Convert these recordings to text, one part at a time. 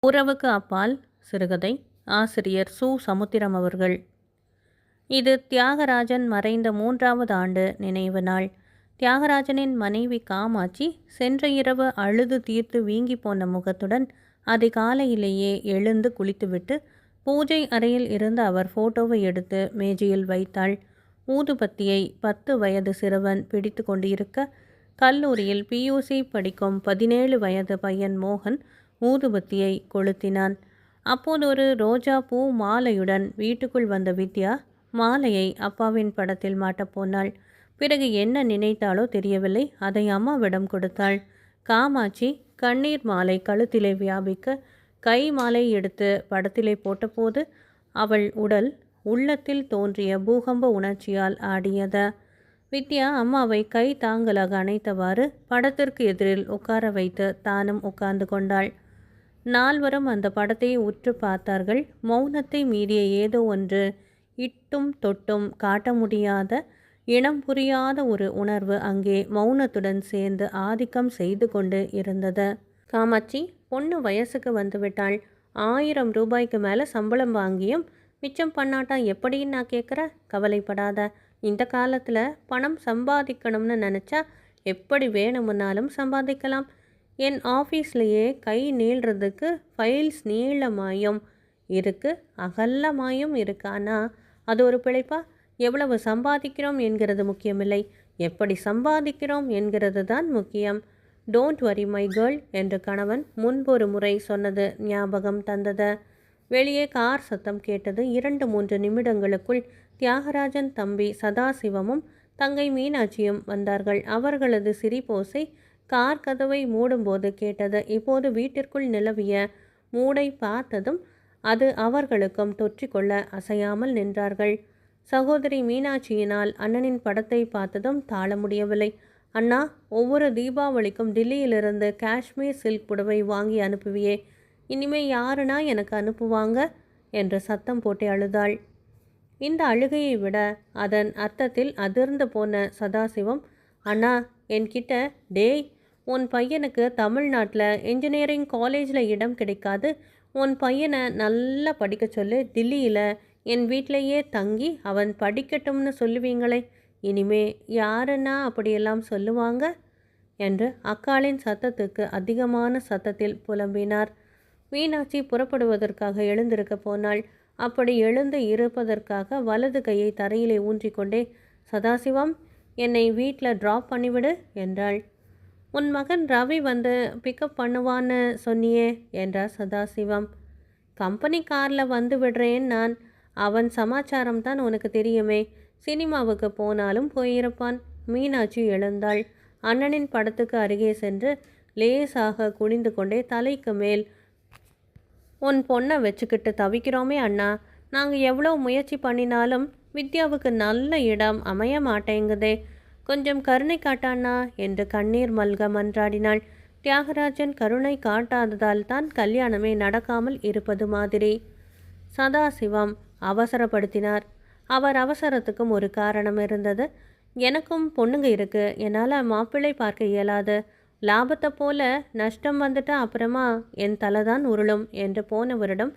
உறவுக்கு அப்பால் சிறுகதை. ஆசிரியர் சு. சமுத்திரம் அவர்கள். இது தியாகராஜன் மறைந்த 3வது ஆண்டு நினைவு நாள். தியாகராஜனின் மனைவி காமாட்சி சென்ற இரவு அழுது தீர்த்து வீங்கி போன முகத்துடன் அதிகாலையிலேயே எழுந்து குளித்துவிட்டு பூஜை அறையில் இருந்து அவர் ஃபோட்டோவை எடுத்து மேஜையில் வைத்தாள். ஊதுபத்தியை 10 வயது சிறுவன் பிடித்து கொண்டிருக்க, கல்லூரியில் பியூசி படிக்கும் 17 வயது பையன் மோகன் ஊதுபத்தியை கொளுத்தினான். அப்போது ஒரு ரோஜா பூ மாலையுடன் வீட்டுக்குள் வந்த வித்யா மாலையை அப்பாவின் படத்தில் மாட்டப்போனாள். பிறகு என்ன நினைத்தாலோ தெரியவில்லை, அதை அம்மாவிடம் கொடுத்தாள். காமாட்சி கண்ணீர் மாலை கழுத்திலே வியாபிக்க கை மாலை எடுத்து படத்திலே போட்டபோது அவள் உடல் உள்ளத்தில் தோன்றிய பூகம்ப உணர்ச்சியால் ஆடியது. வித்யா அம்மாவை கை தாங்கலாக அணைத்தவாறு படத்திற்கு எதிரில் உட்கார வைத்து தானும் உட்கார்ந்து கொண்டாள். நால்வரும் அந்த படத்தை உற்று பார்த்தார்கள். மௌனத்தை மீறிய ஏதோ ஒன்று, இட்டும் தொட்டும் காட்ட முடியாத, இனம் புரியாத ஒரு உணர்வு அங்கே மௌனத்துடன் சேர்ந்து ஆதிக்கம் செய்து கொண்டு இருந்தது. காமாட்சி, பொண்ணு வயசுக்கு வந்துவிட்டாள். 1000 ரூபாய்க்கு மேலே சம்பளம் வாங்கியும் மிச்சம் பண்ணாட்டா எப்படின்னு நான் கேட்குற? கவலைப்படாத. இந்த காலத்தில் பணம் சம்பாதிக்கணும்னு நினச்சா எப்படி வேணுமுன்னாலும் சம்பாதிக்கலாம். என் ஆஃபீஸ்லேயே கை நீள்றதுக்கு ஃபைல்ஸ் நீளமாயும் இருக்குது, அகல்லமாயும் இருக்கு. ஆனால் அது ஒரு பிழைப்பா? எவ்வளவு சம்பாதிக்கிறோம் என்கிறது முக்கியமில்லை, எப்படி சம்பாதிக்கிறோம் என்கிறது தான் முக்கியம். டோன்ட் வரி மை கேர்ள் என்று கணவன் முன்பொரு முறை சொன்னது ஞாபகம் தந்தது. வெளியே கார் சத்தம் கேட்டது. 2-3 நிமிடங்களுக்குள் தியாகராஜன் தம்பி சதாசிவமும் தங்கை மீனாட்சியும் வந்தார்கள். அவர்களது சிரிப்போசை கார் கதவை மூடும்போது கேட்டது. இப்போது வீட்டிற்குள் நிலவிய மூடை பார்த்ததும் அது அவர்களுக்கும் தொற்றிக்கொள்ள அசையாமல் நின்றார்கள். சகோதரி மீனாட்சியினால் அண்ணனின் படத்தை பார்த்ததும் தாழ முடியவில்லை. அண்ணா, ஒவ்வொரு தீபாவளிக்கும் டில்லியிலிருந்து காஷ்மீர் சில்க் புடவை வாங்கி அனுப்புவியே, இனிமே யாருனா எனக்கு அனுப்புவாங்க என்று சத்தம் போட்டு அழுதாள். இந்த அழுகையை விட அதன் அர்த்தத்தில் அதிர்ந்து போன சதாசிவம், அண்ணா என்கிட்ட, டேய், உன் பையனுக்கு தமிழ்நாட்டில் இன்ஜினியரிங் காலேஜில் இடம் கிடைக்காது, உன் பையனை நல்லா படிக்க சொல்லு, டில்லியில் என் வீட்டிலையே தங்கி அவன் படிக்கட்டும்னு சொல்லுவீங்களே, இனிமே யாருன்னா அப்படியெல்லாம் சொல்லுவாங்க என்று அக்காளின் சத்தத்துக்கு அதிகமான சத்தத்தில் புலம்பினார். மீனாட்சி புறப்படுவதற்காக எழுந்திருக்க போனாள். அப்படி எழுந்து இருப்பதற்காக வலது கையை தரையிலே ஊன்றிக்கொண்டே, சதாசிவம், என்னை வீட்டில் ட்ராப் பண்ணிவிடு என்றாள். உன் மகன் ரவி வந்து பிக்கப் பண்ணுவான்னு சொன்னியே என்றார் சதாசிவம். கம்பெனி காரில் வந்து விடுறேன் நான். அவன் சமாச்சாரம் தான் உனக்கு தெரியுமே, சினிமாவுக்கு போனாலும் போயிருப்பான். மீனாட்சி எழுந்தாள். அண்ணனின் படத்துக்கு அருகே சென்று லேசாக குனிந்து கொண்டே தலைக்கு மேல், உன் பொண்ணை வச்சுக்கிட்டு தவிக்கிறோமே அண்ணா, நாங்கள் எவ்வளோ முயற்சி பண்ணினாலும் வித்யாவுக்கு நல்ல இடம் அமைய மாட்டேங்குதே, கொஞ்சம் கருணை காட்டானா என்று கண்ணீர் மல்க மன்றாடினாள். தியாகராஜன் கருணை காட்டாததால் தான் கல்யாணமே நடக்காமல் இருப்பது மாதிரி சதாசிவம் அவசரப்படுத்தினார். அவர் அவசரத்துக்கும் ஒரு காரணம் இருந்தது. எனக்கும் பொண்ணுங்க இருக்கு, என்னால் மாப்பிள்ளை பார்க்க இயலாது, லாபத்தை போல நஷ்டம் வந்துட்டா அப்புறமா என் தலைதான் உருளும் என்று போனவரிடம்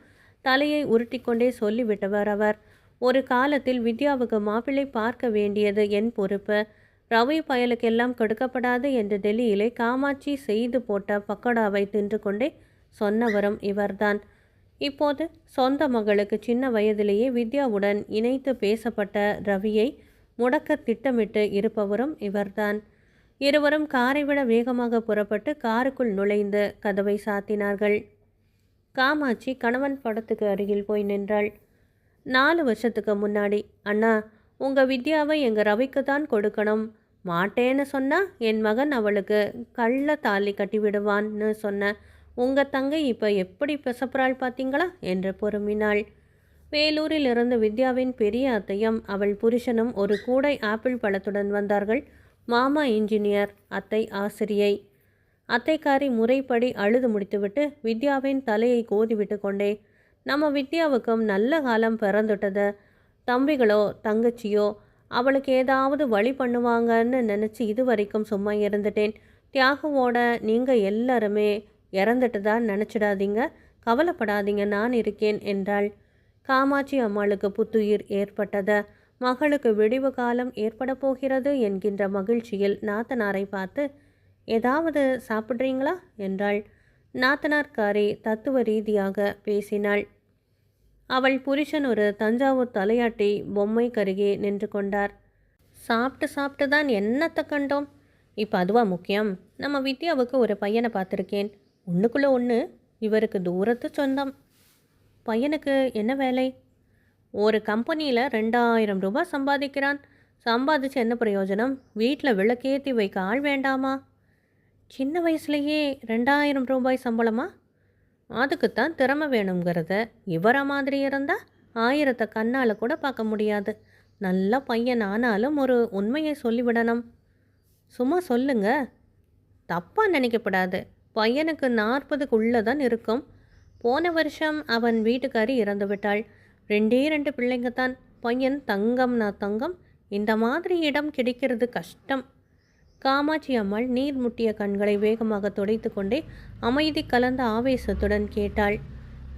தலையை உருட்டி கொண்டே சொல்லிவிட்டவர் அவர். ஒரு காலத்தில் வித்யாவுக்கு மாப்பிள்ளை பார்க்க வேண்டியது என் பொறுப்பு, ரவி பயலுக்கெல்லாம் கொடுக்கப்படாது என்று டெல்லியிலே காமாட்சி செய்து போட்ட பக்கோடாவை தின்று கொண்டே சொன்னவரும் இவர்தான். இப்போது சொந்த மகளுக்கு சின்ன வயதிலேயே வித்யாவுடன் இணைத்து பேசப்பட்ட ரவியை முடக்க திட்டமிட்டு இருப்பவரும் இவர்தான். இருவரும் காரை விட வேகமாக புறப்பட்டு காருக்குள் நுழைந்து கதவை சாத்தினார்கள். காமாட்சி கணவன் படத்துக்கு அருகில் போய் நின்றாள். 4 வருஷத்துக்கு முன்னாடி, அண்ணா, உங்கள் வித்யாவை எங்கள் ரவிக்கு தான் கொடுக்கணும், மாட்டேன்னு சொன்னால் என் மகன் அவளுக்கு கள்ள தாலி கட்டிவிடுவான்னு சொன்ன உங்கள் தங்கை இப்போ எப்படி பிசப்புறாள் பார்த்தீங்களா என்று பொறுமினாள். வேலூரில் இருந்து வித்யாவின் பெரிய அத்தையும் அவள் புருஷனும் ஒரு கூடை ஆப்பிள் பழத்துடன் வந்தார்கள். மாமா இன்ஜினியர், அத்தை ஆசிரியை. அத்தைக்காரி முறைப்படி அழுது முடித்துவிட்டு வித்யாவின் தலையை கோதிவிட்டு கொண்டே, நம்ம வித்யாவுக்கும் நல்ல காலம் பிறந்துட்டது, தம்பிகளோ தங்கச்சியோ அவளுக்கு ஏதாவது வழி பண்ணுவாங்கன்னு நினச்சி இது வரைக்கும் சும்மா இருந்துட்டேன். தியாகுவோட நீங்கள் எல்லாருமே இறந்துட்டு தான் நினச்சிடாதீங்க, கவலைப்படாதீங்க, நான் இருக்கேன் என்றாள். காமாட்சி அம்மாளுக்கு புத்துயிர் ஏற்பட்டது. மகளுக்கு விடிவு காலம் ஏற்பட போகிறது என்கின்ற மகிழ்ச்சியில் நாத்தனாரை பார்த்து, ஏதாவது சாப்பிட்றீங்களா என்றாள். நாத்தனார்காரி தத்துவ ரீதியாக பேசினாள். அவள் புருஷன் ஒரு தஞ்சாவூர் தலையாட்டி பொம்மை கருகே நின்று கொண்டார். சாப்பிட்டு சாப்பிட்டு தான் என்னத்தை கண்டோம், இப்போ அதுவா முக்கியம்? நம்ம வித்யாவுக்கு ஒரு பையனை பார்த்துருக்கேன், ஒன்றுக்குள்ளே ஒன்று. இவருக்கு தூரத்து சொந்தம். பையனுக்கு என்ன வேலை? ஒரு கம்பெனியில் 2000 ரூபாய் சம்பாதிக்கிறான். சம்பாதிச்சு என்ன பிரயோஜனம்? வீட்டில் விளக்கேற்றி வைக்க ஆள் வேண்டாமா? சின்ன வயசுலேயே 2000 ரூபாய் சம்பளமா? அதுக்குத்தான் திறமை வேணுங்கிறத இவரை மாதிரி இருந்தால் 1000 கண்ணால் கூட பார்க்க முடியாது. நல்ல பையன் ஆனாலும் ஒரு உண்மையை சொல்லிவிடணும். சும்மா சொல்லுங்க, தப்பாக நினைக்கப்படாது. பையனுக்கு 40க்குள்ளே தான் இருக்கும். போன வருஷம் அவன் வீட்டுக்காரி இறந்து விட்டாள். 2 பிள்ளைங்க தான். பையன் தங்கம்னா தங்கம். இந்த மாதிரி இடம் கிடைக்கிறது கஷ்டம். காமாட்சி அம்மாள் நீர் முட்டிய கண்களை வேகமாக துடைத்து கொண்டே அமைதி கலந்த ஆவேசத்துடன் கேட்டாள்.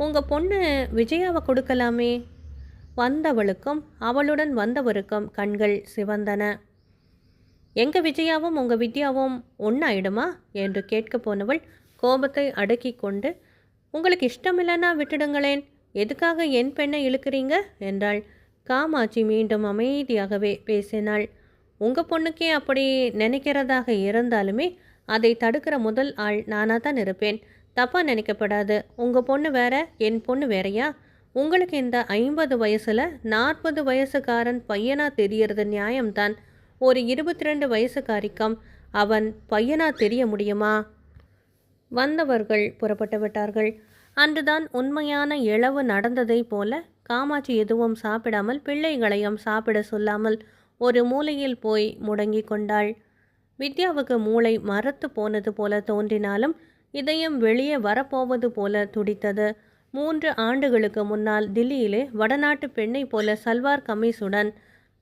உங்கள் பொண்ணு விஜயாவை கொடுக்கலாமே? வந்தவளுக்கும் அவளுடன் வந்தவருக்கும் கண்கள் சிவந்தன. எங்கள் விஜயாவும் உங்கள் வித்யாவும் ஒன்றாயிடுமா என்று கேட்க போனவள் கோபத்தை அடக்கி கொண்டு, உங்களுக்கு இஷ்டமில்லைன்னா விட்டுடுங்களேன், எதுக்காக என் பெண்ணை இழுக்கிறீங்க என்றாள். காமாட்சி மீண்டும் அமைதியாகவே பேசினாள். உங்கள் பொண்ணுக்கே அப்படி நினைக்கிறதாக இருந்தாலுமே அதை தடுக்கிற முதல் ஆள் நானாக தான் இருப்பேன். தப்பாக நினைக்கப்படாது. உங்கள் பொண்ணு வேற, என் பொண்ணு வேறையா? உங்களுக்கு இந்த 50 வயசில் 40 வயசுக்காரன் பையனாக தெரியறது நியாயம்தான். ஒரு 22 வயசுக்காரிக்கம் அவன் பையனாக தெரிய முடியுமா? வந்தவர்கள் புறப்பட்டு விட்டார்கள். அன்றுதான் உண்மையான இழவு நடந்ததை போல காமாட்சி எதுவும் சாப்பிடாமல் பிள்ளைகளையும் சாப்பிட சொல்லாமல் ஒரு மூலையில் போய் முடங்கி கொண்டாள். வித்யாவுக்கு மூளை மரத்து போனது போல தோன்றினாலும் இதயம் வெளியே வரப்போவது போல துடித்தது. 3 ஆண்டுகளுக்கு முன்னால் தில்லியிலே வடநாட்டு பெண்ணை போல சல்வார் கமீஸுடன்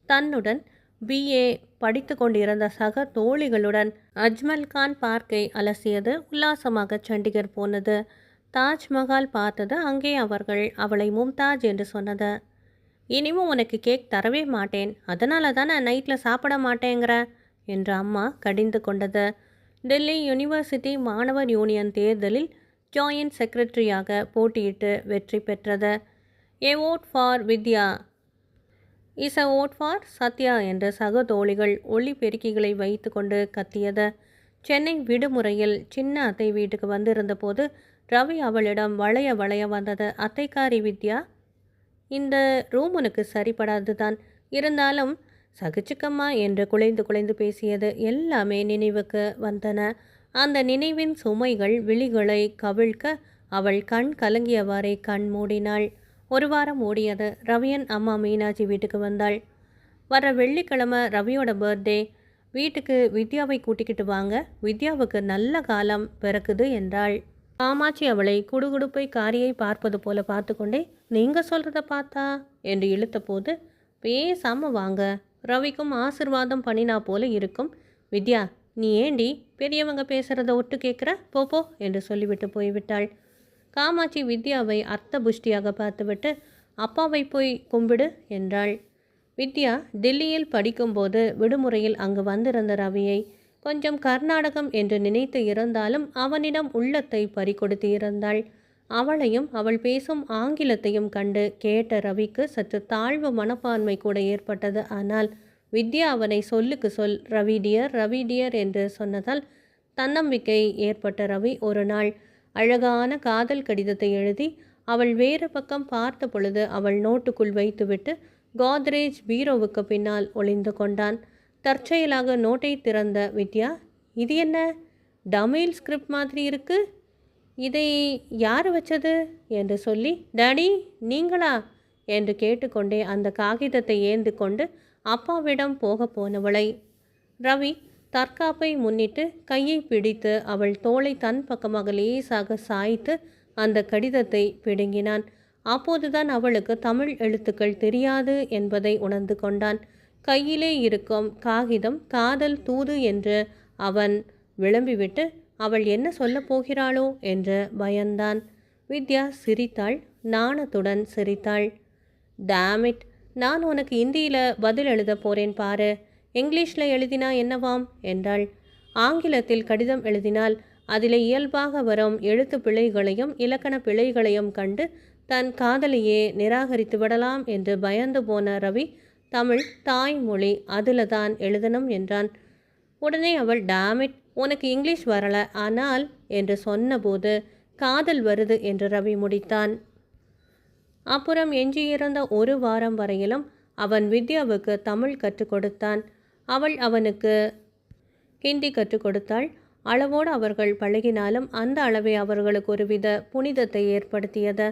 தன்னுடன் BA படித்து கொண்டிருந்த சக தோழிகளுடன் அஜ்மல் கான் பார்க்கை அலசியது. உல்லாசமாக சண்டிகர் போனது. தாஜ்மஹால் பார்த்தது. அங்கே அவர்கள் அவளை மும்தாஜ் என்று சொன்னது. இனிமும் உனக்கு கேக் தரவே மாட்டேன், அதனால தான் நான் நைட்டில் சாப்பிட மாட்டேங்கிற என்று அம்மா கடிந்து கொண்டது. டெல்லி யூனிவர்சிட்டி மாணவர் யூனியன் தேர்தலில் ஜாயின்ட் செக்ரட்டரியாக போட்டியிட்டு வெற்றி பெற்றது. A vote for Vidya is a vote for Sathya என்று சக தோழிகள் ஒளி பெருக்கிகளை வைத்து கொண்டு கத்தியது. சென்னை விடுமுறையில் சின்ன அத்தை வீட்டுக்கு வந்திருந்த போது ரவி அவளிடம் வளைய வளைய வந்தது. அத்தைக்காரி வித்யா, இந்த ரூம் உனக்கு சரிப்படாது தான், இருந்தாலும் சகிச்சுக்கம்மா என்று குலைந்து குலைந்து பேசியது எல்லாமே நினைவுக்கு வந்தன. அந்த நினைவின் சுமைகள் விழிகளை கவிழ்க்க அவள் கண் கலங்கியவாறே கண் மூடினாள். 1 வாரம் ஓடியது. ரவியன் அம்மா மீனாட்சி வீட்டுக்கு வந்தாள். வர வெள்ளிக்கிழமை ரவியோட பர்த்டே. வீட்டுக்கு வித்யாவை கூட்டிக்கிட்டு வாங்க, வித்யாவுக்கு நல்ல காலம் பிறக்குது என்றாள். காமாட்சி அவளை குடுகுடுப்பை காரியை பார்ப்பது போல பார்த்து கொண்டே, நீங்கள் சொல்கிறத பார்த்தா என்று இழுத்த போது, பேசாமல் வாங்க, ரவிக்கும் ஆசிர்வாதம் பண்ணினா போல இருக்கும். வித்யா, நீ ஏண்டி பெரியவங்க பேசுகிறத ஒட்டு கேட்குற, போ என்று சொல்லிவிட்டு போய்விட்டாள். காமாட்சி வித்யாவை அர்த்த புஷ்டியாக பார்த்துவிட்டு, அப்பாவை போய் கும்பிடு என்றாள். வித்யா தில்லியில் படிக்கும்போது விடுமுறையில் அங்கு வந்திருந்த ரவியை கொஞ்சம் கர்நாடகம் என்று நினைத்து இருந்தாலும் அவனிடம் உள்ளத்தை பறிகொடுத்து இருந்தாள். அவளையும் அவள் பேசும் ஆங்கிலத்தையும் கண்டு கேட்ட ரவிக்கு சற்று தாழ்வு மனப்பான்மை கூட ஏற்பட்டது. ஆனால் வித்யா அவனை சொல்லுக்கு சொல் ரவி டியர் என்று சொன்னதால் தன்னம்பிக்கை ஏற்பட்ட ரவி ஒரு நாள் அழகான காதல் கடிதத்தை எழுதி அவள் வேறு பக்கம் பார்த்த பொழுது அவள் நோட்டுக்குள் வைத்துவிட்டு கோத்ரேஜ் பீரோவுக்கு பின்னால் ஒளிந்து கொண்டான். தற்செயலாக நோட்டை திறந்த வித்யா, இது என்ன தமிழ் ஸ்கிரிப்ட் மாதிரி இருக்கு, இதை யார் வச்சது என்று சொல்லி, டாடி நீங்களா என்று கேட்டுக்கொண்டே அந்த காகிதத்தை ஏந்து கொண்டு அப்பாவிடம் போக போனவளை ரவி தற்காப்பை முன்னிட்டு கையை பிடித்து அவள் தோளை தன் பக்கமாக லேசாக சாய்த்து அந்த கடிதத்தை பிடுங்கினான். அப்போதுதான் அவளுக்கு தமிழ் எழுத்துக்கள் தெரியாது என்பதை உணர்ந்து கொண்டான். கையிலே இருக்கும் காகிதம் காதல் தூது என்று அவன் விளம்பிவிட்டு அவள் என்ன சொல்லப் போகிறாளோ என்று பயந்தான். வித்யா சிரித்தாள், நாணத்துடன் சிரித்தாள். டேமிட், நான் உனக்கு இந்தியில் பதில் எழுத போறேன் பாரு. இங்கிலீஷில் எழுதினா என்னவாம் என்றாள். ஆங்கிலத்தில் கடிதம் எழுதினால் அதில் இயல்பாக வரும் எழுத்து பிழைகளையும் இலக்கண பிழைகளையும் கண்டு தன் காதலியே நிராகரித்து விடலாம் என்று பயந்து போன ரவி, தமிழ் தாய்மொழி, அதில் தான் எழுதணும் என்றான். உடனே அவள், டேமிட், உனக்கு இங்கிலீஷ் வரல ஆனால் என்று சொன்னபோது காதல் வருது என்று ரவி முடித்தான். அப்புறம் எஞ்சியிருந்த ஒரு வாரம் வரையிலும் அவன் வித்யாவுக்கு தமிழ் கற்றுக் கொடுத்தான். அவள் அவனுக்கு ஹிந்தி கற்றுக் கொடுத்தாள். அளவோடு அவர்கள் பழகினாலும் அந்த அளவே அவர்களுக்கு ஒருவித புனிதத்தை ஏற்படுத்தியது.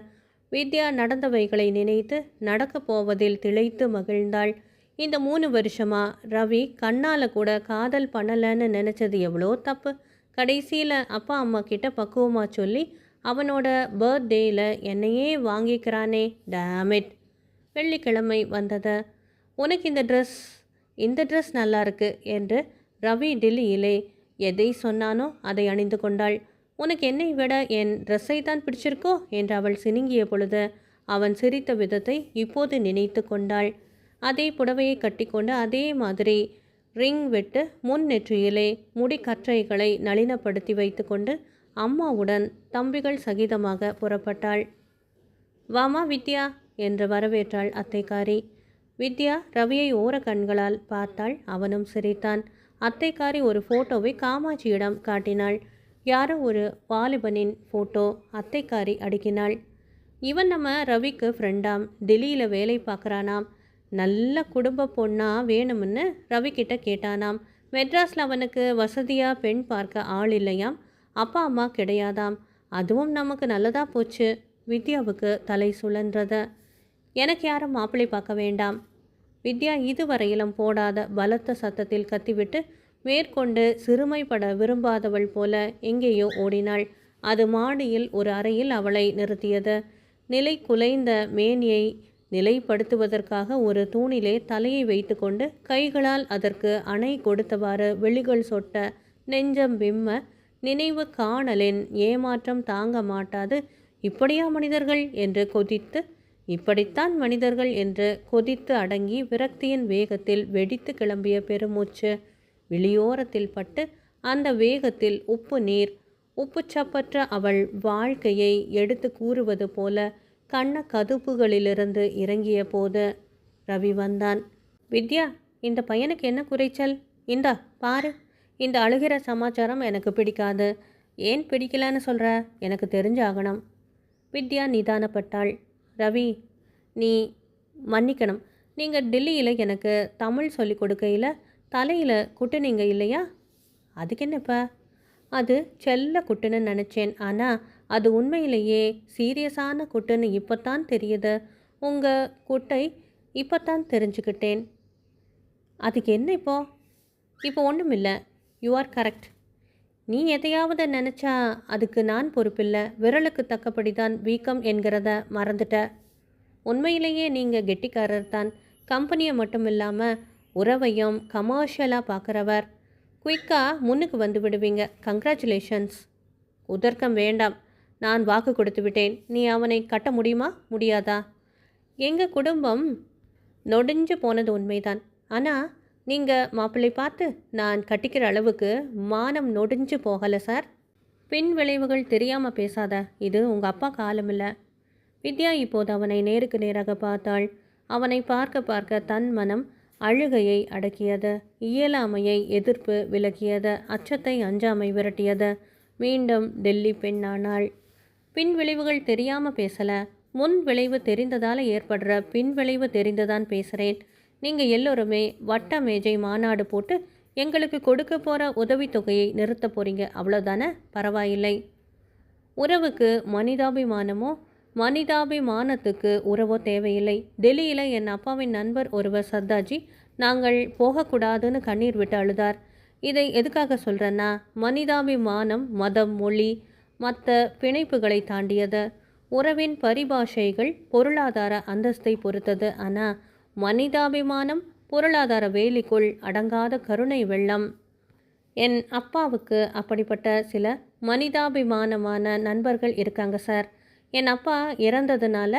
வித்யா நடந்தவைகளை நினைத்து நடக்கப் போவதில் திளைத்து மகிழ்ந்தாள். இந்த 3 வருஷமா ரவி கண்ணால் கூட காதல் பண்ணலன்னு நினச்சது எவ்வளோ தப்பு. கடைசியில் அப்பா அம்மா கிட்ட பக்குவமாக சொல்லி அவனோட பர்த்டேயில் என்னையே வாங்கிக்கிறானே, டேமிட். வெள்ளிக்கிழமை வந்தது. உனக்கு இந்த ட்ரெஸ் நல்லா இருக்கு என்று ரவி டெல்லியிலே எதை சொன்னானோ அதை அணிந்து கொண்டாள். உனக்கு என்னை விட என் ட்ரெஸ்ஸை தான் பிடிச்சிருக்கோ என்று அவள் சினுங்கிய பொழுது அவன் சிரித்த விதத்தை இப்போது நினைத்து கொண்டாள். அதே புடவையை கட்டிக்கொண்டு அதே மாதிரி ரிங் விட்டு முன் நெற்றியிலே முடி கற்றைகளை நளினப்படுத்தி வைத்து கொண்டு அம்மாவுடன் தம்பிகள் சகிதமாக புறப்பட்டாள். வாமா வித்யா என்று வரவேற்றாள் அத்தைக்காரி. வித்யா ரவியை ஓர கண்களால் பார்த்தாள். அவனும் சிரித்தான். அத்தைக்காரி ஒரு ஃபோட்டோவை காமாட்சியிடம் காட்டினாள். யாரோ ஒரு வாலிபனின் ஃபோட்டோ. அத்தைக்காரி அடுக்கினாள். இவன் நம்ம ரவிக்கு ஃப்ரெண்டாம், டெல்லியில் வேலை பார்க்குறானாம். நல்ல குடும்ப பொண்ணா வேணும்னு ரவி கிட்ட கேட்டானாம். மெட்ராஸில் அவனுக்கு வசதியாக பெண் பார்க்க ஆள் இல்லையாம். அப்பா அம்மா கிடையாதாம். அதுவும் நமக்கு நல்லதாக போச்சு. வித்யாவுக்கு தலை சுழன்றது. எனக்கு யாரும் மாப்பிள்ளை பார்க்க வேண்டாம். வித்யா இதுவரையிலும் போடாத பலத்த சத்தத்தில் கத்திவிட்டு மேற்கொண்டு சிறுமைப்பட விரும்பாதவள் போல எங்கேயோ ஓடினாள். அது மாடியில் ஒரு அறையில் அவளை நிறுத்தியது. நிலை குலைந்த மேனியை நிலைப்படுத்துவதற்காக ஒரு தூணிலே தலையை வைத்து கொண்டு கைகளால் அதற்கு அணை கொடுத்தவாறு வெளிகள் சொட்ட நெஞ்சம் விம்ம நினைவு காணலின் ஏமாற்றம் தாங்க மாட்டாது. இப்படியா மனிதர்கள் என்று கொதித்து, இப்படித்தான் மனிதர்கள் என்று கொதித்து அடங்கி விரக்தியின் வேகத்தில் வெடித்து கிளம்பிய பெருமூச்சு விழியோரத்தில் பட்டு அந்த வேகத்தில் உப்பு நீர் உப்புச்சப்பற்ற அவள் வாழ்க்கையை எடுத்து கூறுவது போல கண்ண கதுப்புகளிலிருந்து இறங்கிய போது ரவி வந்தான். வித்யா, இந்த பையனுக்கு என்ன குறைச்சல்? இந்தா பாரு. இந்த அழுகிற சமாச்சாரம் எனக்கு பிடிக்காது. ஏன் பிடிக்கலன்னு சொல்கிற? எனக்கு தெரிஞ்சாகணும். வித்யா நிதானப்பட்டாள். ரவி, நீ மன்னிக்கணும். நீங்கள் டெல்லியில் எனக்கு தமிழ் சொல்லி கொடுக்கையில் தலையில் குட்டுனீங்க இல்லையா? அதுக்கு என்னப்பா? அது செல்ல குட்டுன்னு நினச்சேன். ஆனால் அது உண்மையிலேயே சீரியஸான குட்டுன்னு இப்போத்தான் தெரியுது. உங்கள் குட்டை இப்போத்தான் தெரிஞ்சுக்கிட்டேன். அதுக்கு என்ன இப்போ ஒன்றும் இல்லை. You are correct. நீ எதையாவது நினச்சா அதுக்கு நான் பொறுப்பில்லை. விரலுக்கு தக்கபடி தான் வீக்கம் என்கிறத மறந்துட்ட. உண்மையிலேயே நீங்கள் கெட்டிக்காரர் தான். கம்பெனியை மட்டும் இல்லாமல் உறவையும் கமர்ஷியலாக பார்க்குறவர். குயிக்காக முன்னுக்கு வந்து விடுவீங்க. கங்க்ராச்சுலேஷன்ஸ். உதர்க்கம் வேண்டாம். நான் வாக்கு கொடுத்து விட்டேன். நீ அவனை கட்ட முடியுமா முடியாதா? எங்கள் குடும்பம் நொடிஞ்சு போனது உண்மைதான். ஆனால் நீங்கள் மாப்பிள்ளை பார்த்து நான் கட்டிக்கிற அளவுக்கு மானம் நொடிஞ்சு போகலை சார். பின் விளைவுகள் தெரியாமல் பேசாத. இது உங்கள் அப்பா காலம் இல்லை. வித்யா இப்போது அவனை நேருக்கு நேராக பார்த்தாள். அவனை பார்க்க பார்க்க தன் மனம் அழுகையை அடக்கியது. இயலாமையை எதிர்ப்பு விலகியது. அச்சத்தை அஞ்சாமை விரட்டியது. மீண்டும் டெல்லி பெண்ணானாள். பின் விளைவுகள் தெரியாமல் பேசலை. முன் விளைவு தெரிந்ததால் ஏற்படுற பின் விளைவு தெரிந்துதான் பேசுகிறேன். நீங்கள் எல்லோருமே வட்ட மேஜை மாநாடு போட்டு எங்களுக்கு கொடுக்க போகிற உதவித்தொகையை நிறுத்த போகிறீங்க, அவ்வளோதானே? பரவாயில்லை. உறவுக்கு மனிதாபிமானமோ மனிதாபிமானத்துக்கு உறவோ தேவையில்லை. டெல்லியில் என் அப்பாவின் நண்பர் ஒருவர் சர்தாஜி நாங்கள் போகக்கூடாதுன்னு கண்ணீர் விட்டு அழுதார். இதை எதுக்காக சொல்கிறேன்னா, மனிதாபிமானம் மதம் மொழி மற்ற பிணைப்புகளை தாண்டியது. உறவின் பரிபாஷைகள் பொருளாதார அந்தஸ்தை பொறுத்தது. ஆனால் மனிதாபிமானம் பொருளாதார வேலிக்குள் அடங்காத கருணை வெள்ளம். என் அப்பாவுக்கு அப்படிப்பட்ட சில மனிதாபிமானமான நண்பர்கள் இருக்காங்க சார். என் அப்பா இறந்ததுனால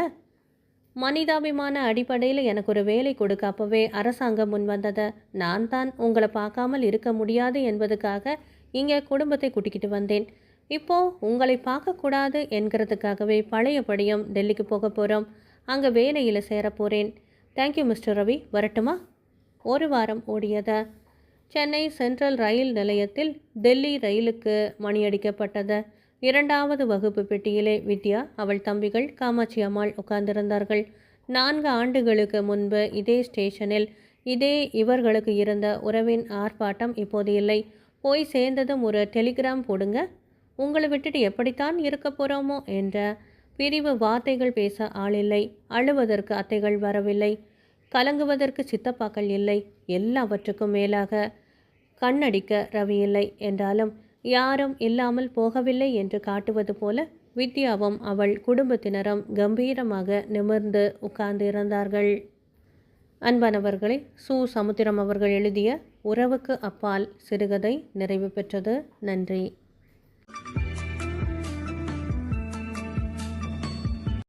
மனிதாபிமான அடிப்படையில் எனக்கு ஒரு வேலை கொடுக்க அப்போவே அரசாங்கம் முன் வந்ததை நான் தான் உங்களை பார்க்காமல் இருக்க முடியாது என்பதுக்காக இங்கே குடும்பத்தை கூட்டிக்கிட்டு வந்தேன். இப்போது உங்களை பார்க்கக்கூடாது என்கிறதுக்காகவே பழையபடியும் டெல்லிக்கு போக போகிறோம். அங்கே வேலையில் சேர போகிறேன். தேங்க்யூ மிஸ்டர் ரவி, வரட்டுமா? ஒரு வாரம் ஓடியது. சென்னை சென்ட்ரல் ரயில் நிலையத்தில் டெல்லி ரயிலுக்கு மணியடிக்கப்பட்டது. 2வது வகுப்பு பெட்டியிலே வித்யா, அவள் தம்பிகள், காமாட்சி அம்மாள் உட்கார்ந்திருந்தார்கள். 4 ஆண்டுகளுக்கு முன்பு இதே ஸ்டேஷனில் இதே இவர்களுக்கு இருந்த உறவின் ஆர்ப்பாட்டம் இப்போது இல்லை. போய் சேர்ந்ததும் ஒரு டெலிகிராம் போடுங்க, உங்களை விட்டுட்டு எப்படித்தான் இருக்க போகிறோமோ என்ற பிரிவு வார்த்தைகள் பேச ஆளில்லை. அழுவதற்கு அத்தைகள் வரவில்லை. கலங்குவதற்கு சித்தப்பாக்கள் இல்லை. எல்லாவற்றுக்கும் மேலாக கண்ணடிக்க ரவி இல்லை. என்றாலும் யாரும் இல்லாமல் போகவில்லை என்று காட்டுவது போல வித்யாவும் அவள் குடும்பத்தினரும் கம்பீரமாக நிமிர்ந்து உட்கார்ந்து இருந்தார்கள். அன்பானவர்களே, சு. சமுத்திரம் அவர்கள் எழுதிய உறவுக்கு அப்பால் சிறுகதை நிறைவு பெற்றது. நன்றி.